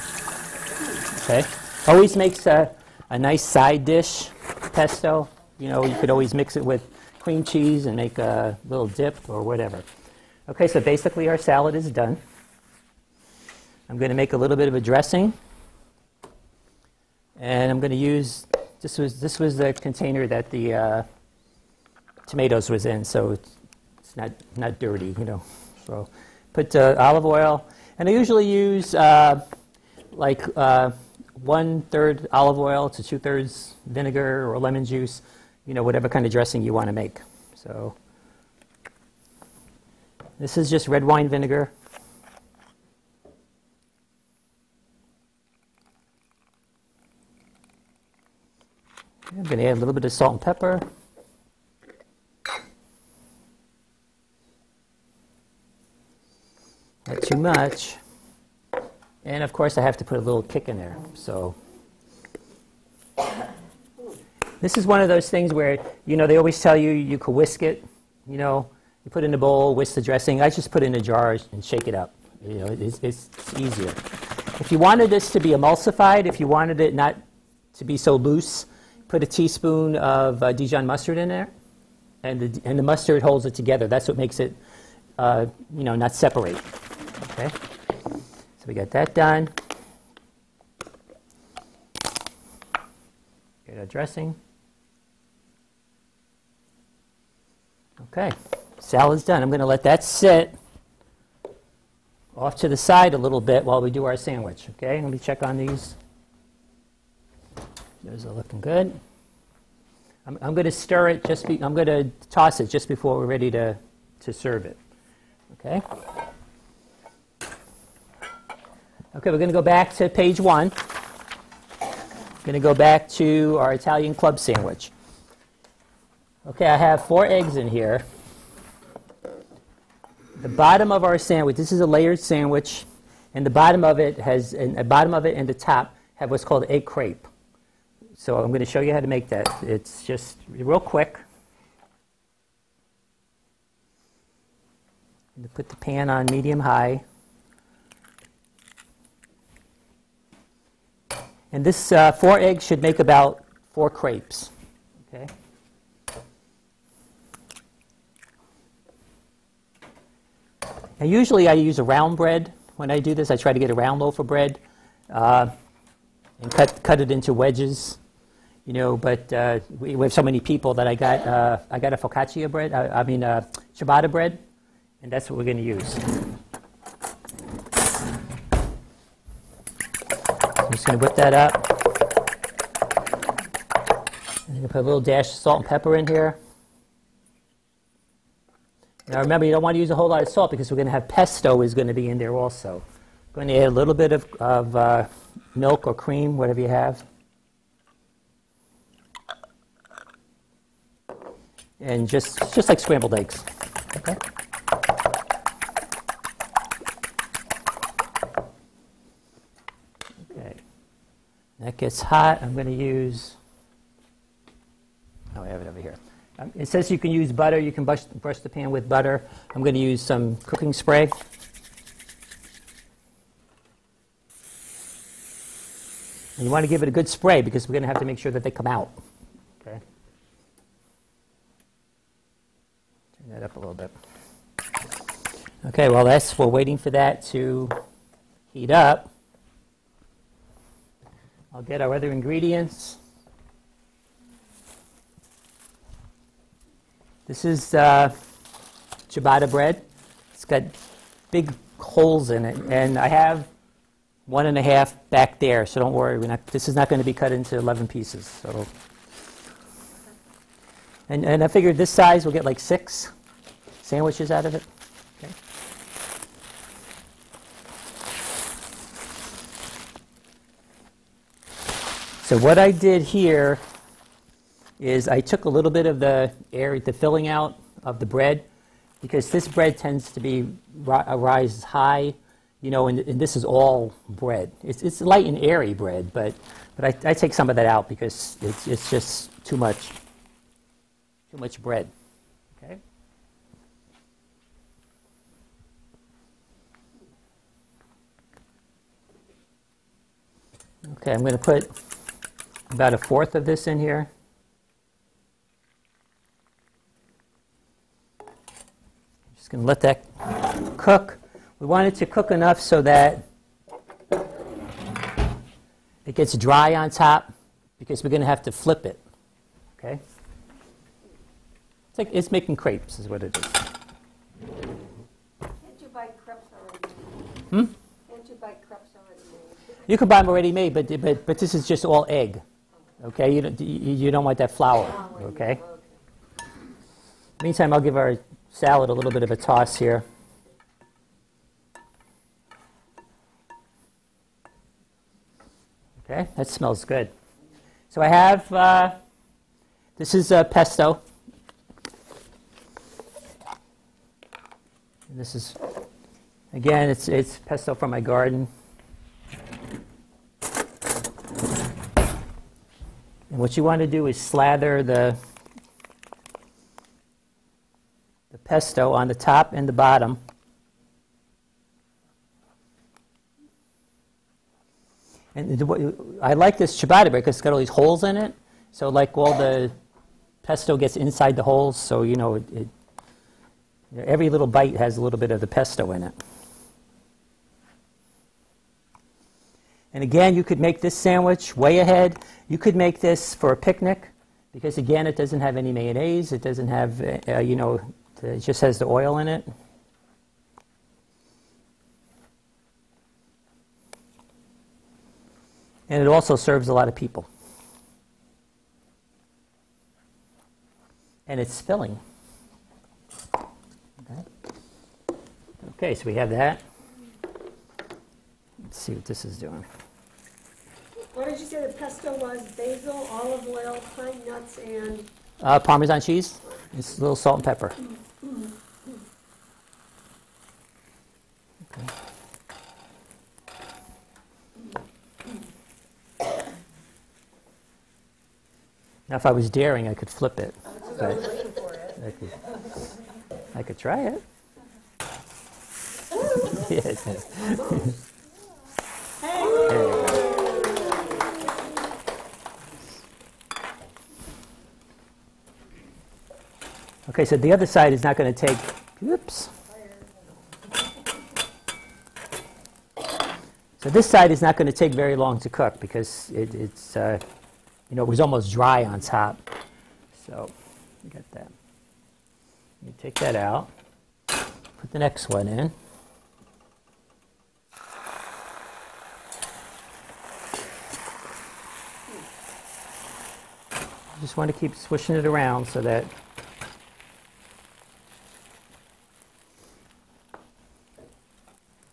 [SPEAKER 1] Okay, always makes a nice side dish, pesto. You could always mix it with cream cheese and make a little dip or whatever. Okay, so basically our salad is done. I'm going to make a little bit of a dressing, and I'm going to use This was the container that the tomatoes was in, so it's not dirty, you know. So put olive oil, and I usually use like 1/3 olive oil to 2/3 vinegar or lemon juice, you know, whatever kind of dressing you want to make. So this is just red wine vinegar. I'm going to add a little bit of salt and pepper. Not too much. And of course I have to put a little kick in there. So this is one of those things where, you know, they always tell you you could whisk it, you know, you put it in a bowl, whisk the dressing. I just put it in a jar and shake it up. You know, it's easier. If you wanted this to be emulsified, if you wanted it not to be so loose, put a teaspoon of Dijon mustard in there, and the mustard holds it together. That's what makes it, you know, not separate. Okay, so we got that done. Get our dressing. Okay, salad's done. I'm going to let that sit off to the side a little bit while we do our sandwich. Okay, let me check on these. Those are looking good. I'm going to stir it I'm going to toss it just before we're ready to serve it. Okay. Okay, we're going to go back to page 1. We're going to go back to our Italian club sandwich. Okay, I have 4 eggs in here. The bottom of our sandwich, this is a layered sandwich, and the bottom of it and the top have what's called egg crepe. So I'm going to show you how to make that. It's just real quick. I'm going to put the pan on medium-high. And this 4 eggs should make about 4 crepes. Okay. Now usually I use a round bread when I do this. I try to get a round loaf of bread and cut it into wedges. You know, but we have so many people that I got a focaccia bread. ciabatta bread, and that's what we're going to use. I'm just going to whip that up. I'm going to put a little dash of salt and pepper in here. Now remember, you don't want to use a whole lot of salt because we're going to have pesto is going to be in there also. I'm going to add a little bit of milk or cream, whatever you have. And just like scrambled eggs. Okay. Okay. That gets hot. I'm going to use. Oh, I have it over here. It says you can use butter. You can brush the pan with butter. I'm going to use some cooking spray. And you want to give it a good spray because we're going to have to make sure that they come out. Okay. Turn that up a little bit. Okay, well, we're waiting for that to heat up. I'll get our other ingredients. This is ciabatta bread. It's got big holes in it, and I have 1.5 back there, so don't worry. This is not going to be cut into 11 pieces. So, and I figured this size will get like 6 sandwiches out of it. Okay. So what I did here is I took a little bit of the filling out of the bread, because this bread tends to be rise high, you know, and this is all bread. It's light and airy bread, but I take some of that out because it's just too much bread. Okay. Okay, I'm going to put about 1/4 of this in here. Just going to let that cook. We want it to cook enough so that it gets dry on top, because we're going to have to flip it. Okay? It's making crepes is what it is.
[SPEAKER 2] Can't you buy crepes already made? Can't you buy crepes already made?
[SPEAKER 1] You can buy them already made, but this is just all egg. Okay? You don't want that flour. Okay? Meantime, I'll give our salad a little bit of a toss here. Okay, that smells good. So I have, this is pesto. And this is, again, it's pesto from my garden. And what you want to do is slather the pesto on the top and the bottom. And I like this ciabatta bread because it's got all these holes in it. So like all the pesto gets inside the holes, so every little bite has a little bit of the pesto in it. And again, you could make this sandwich way ahead. You could make this for a picnic because again, it doesn't have any mayonnaise. It doesn't have, it just has the oil in it. And it also serves a lot of people. And it's filling. Okay, so we have that. Let's see what this is doing.
[SPEAKER 2] What did you say the pesto was? Basil, olive oil, pine nuts, and?
[SPEAKER 1] Parmesan cheese. It's a little salt and pepper. Okay. Now, if I was daring, I could flip it. But I could try it. Yes. Okay, so the other side is not going to take. Oops. So this side is not going to take very long to cook because it's. It was almost dry on top. So, you got that. You take that out. Put the next one in. Just want to keep swishing it around so that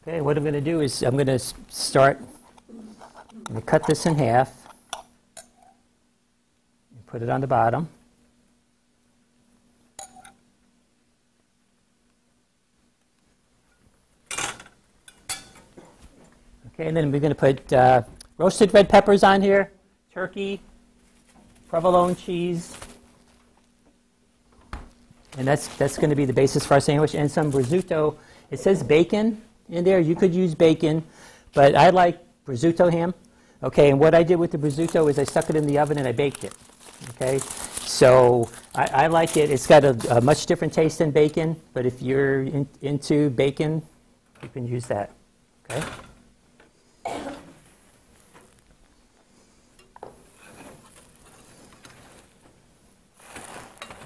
[SPEAKER 1] okay, what I'm going to do is I'm going to start, I'm going to cut this in half. Put it on the bottom. Okay, and then we're going to put roasted red peppers on here, turkey, provolone cheese, and that's going to be the basis for our sandwich, and some prosciutto. It says bacon in there. You could use bacon, but I like prosciutto ham. Okay, and what I did with the prosciutto is I stuck it in the oven and I baked it. Okay, so I like it. It's got a much different taste than bacon, but if you're into bacon, you can use that. Okay.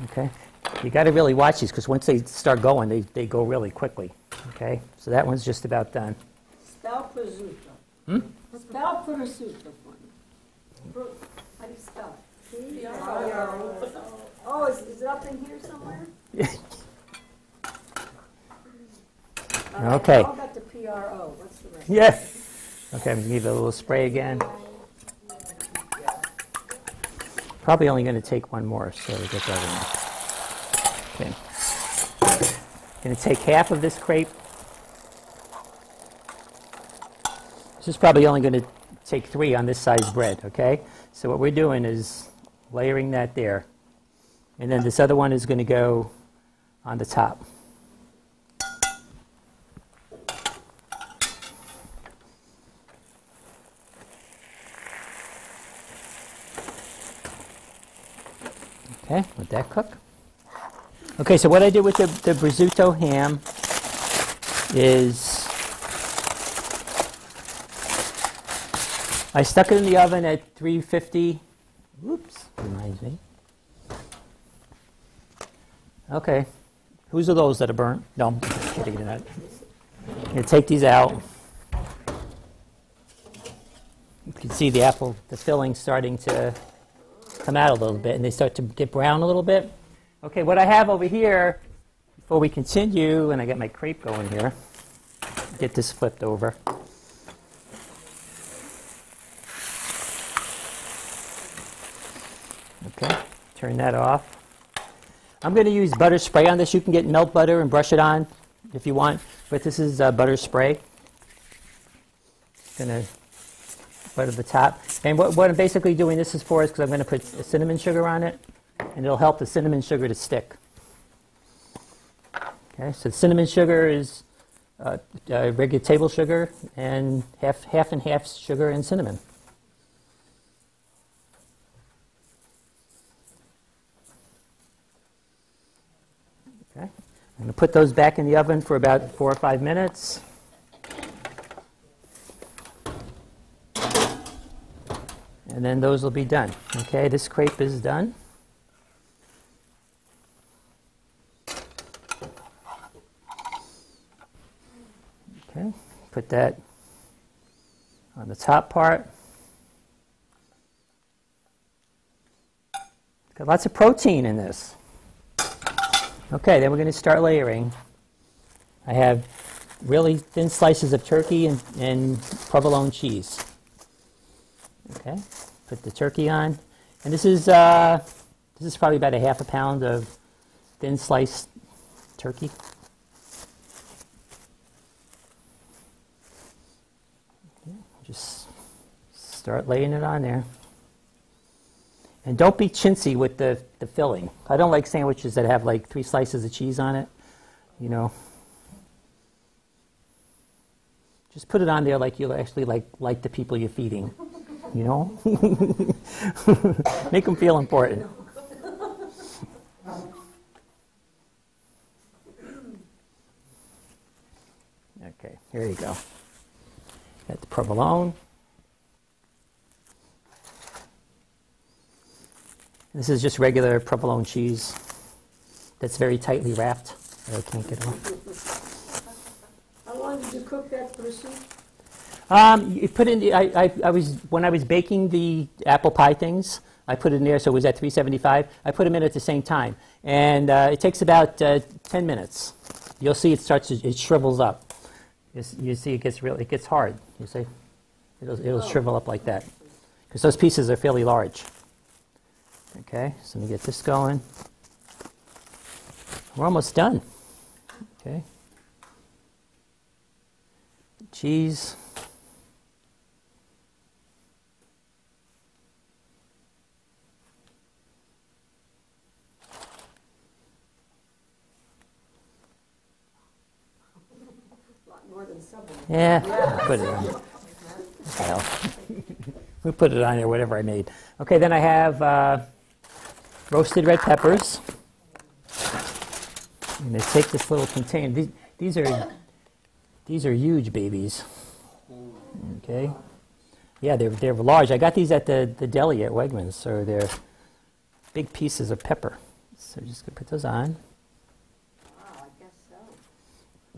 [SPEAKER 1] Okay. You got to really watch these because once they start going, they go really quickly. Okay. So that one's just about done.
[SPEAKER 2] Spell prosciutto. Spell prosciutto for me. How do you spell it? Oh, is it up in here somewhere?
[SPEAKER 1] Okay.
[SPEAKER 2] How about the PRO? What's the rest?
[SPEAKER 1] Yes. Okay, I'm going to give it a little spray again. Probably only going to take one more, so we get that in. Okay. Going to take half of this crepe. This is probably only going to take 3 on this size bread, okay? So what we're doing is layering that there. And then this other one is going to go on the top. Okay, let that cook. Okay, so what I did with the prosciutto ham is I stuck it in the oven at 350 Oops, reminds me. Okay, whose are those that are burnt? No, I'm just kidding. You're not. I'm going to take these out. You can see the apple, the filling starting to come out a little bit, and they start to get brown a little bit. Okay, what I have over here, before we continue, and I get my crepe going here, get this flipped over. Okay, turn that off. I'm going to use butter spray on this. You can get melt butter and brush it on if you want, but this is butter spray. Going to butter the top. And what I'm basically doing this is for is because I'm going to put cinnamon sugar on it, and it'll help the cinnamon sugar to stick. Okay, so cinnamon sugar is regular table sugar and half and half sugar and cinnamon. Okay, I'm going to put those back in the oven for about 4 or 5 minutes. And then those will be done. Okay, this crepe is done. Okay, put that on the top part. Got lots of protein in this. Okay, then we're going to start layering. I have really thin slices of turkey and provolone cheese. Okay, put the turkey on, and this is probably about a half a pound of thin sliced turkey. Okay, just start laying it on there. And don't be chintzy with the filling. I don't like sandwiches that have like 3 slices of cheese on it, you know. Just put it on there like you actually like the people you're feeding, you know. Make them feel important. Okay, here you go. Got the provolone. This is just regular provolone cheese that's very tightly wrapped. I can't get it off.
[SPEAKER 2] How long did you cook that for soup?
[SPEAKER 1] You put in the, when I was baking the apple pie things, I put it in there, so it was at 375. I put them in at the same time, and it takes about 10 minutes. You'll see it shrivels up. You see it gets hard. You see, it'll shrivel up like that because those pieces are fairly large. Okay, so let me get this going. We're almost done. Okay. Cheese.
[SPEAKER 2] A lot more than Subway.
[SPEAKER 1] Yeah, put it on. Well, we put it on there, whatever I made. Okay, then I have roasted red peppers. I'm going to take this little container. These are huge babies. Okay. Yeah, they're large. I got these at the deli at Wegmans, so they're big pieces of pepper. So just going to put those on.
[SPEAKER 4] Wow, I guess so.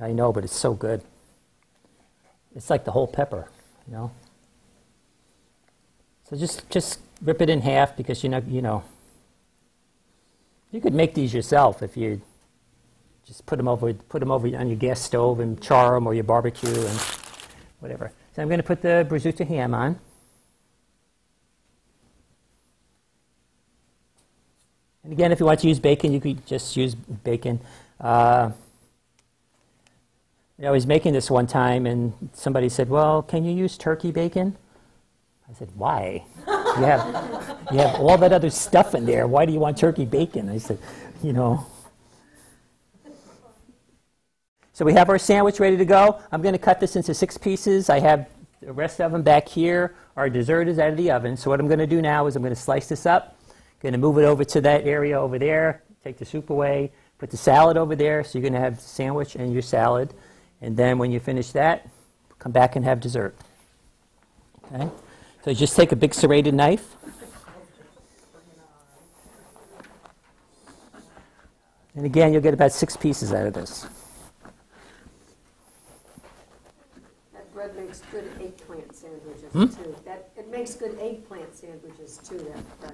[SPEAKER 1] I know, but it's so good. It's like the whole pepper, you know. So just rip it in half because you know. You could make these yourself if you just put them over on your gas stove and char them or your barbecue and whatever. So I'm going to put the prosciutto ham on. And again, if you want to use bacon, you could just use bacon. I was making this one time, and somebody said, "Well, can you use turkey bacon?" I said, "Why? You have all that other stuff in there. Why do you want turkey bacon?" I said, you know. So we have our sandwich ready to go. I'm going to cut this into 6 pieces. I have the rest of them back here. Our dessert is out of the oven. So what I'm going to do now is I'm going to slice this up. Going to move it over to that area over there. Take the soup away. Put the salad over there. So you're going to have the sandwich and your salad. And then when you finish that, come back and have dessert. Okay? So just take a big serrated knife. And again, you'll get about 6 pieces out of this.
[SPEAKER 2] That bread makes good eggplant sandwiches too. It makes good eggplant sandwiches too, that bread.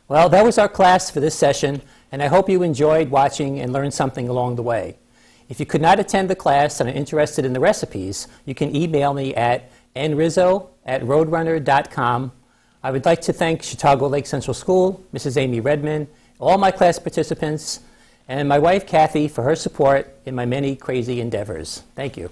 [SPEAKER 1] Well, that was our class for this session, and I hope you enjoyed watching and learned something along the way. If you could not attend the class and are interested in the recipes, you can email me at nrizzo@roadrunner.com. I would like to thank Chautauqua Lake Central School, Mrs. Amy Redmond, all my class participants, and my wife Kathy for her support in my many crazy endeavors. Thank you.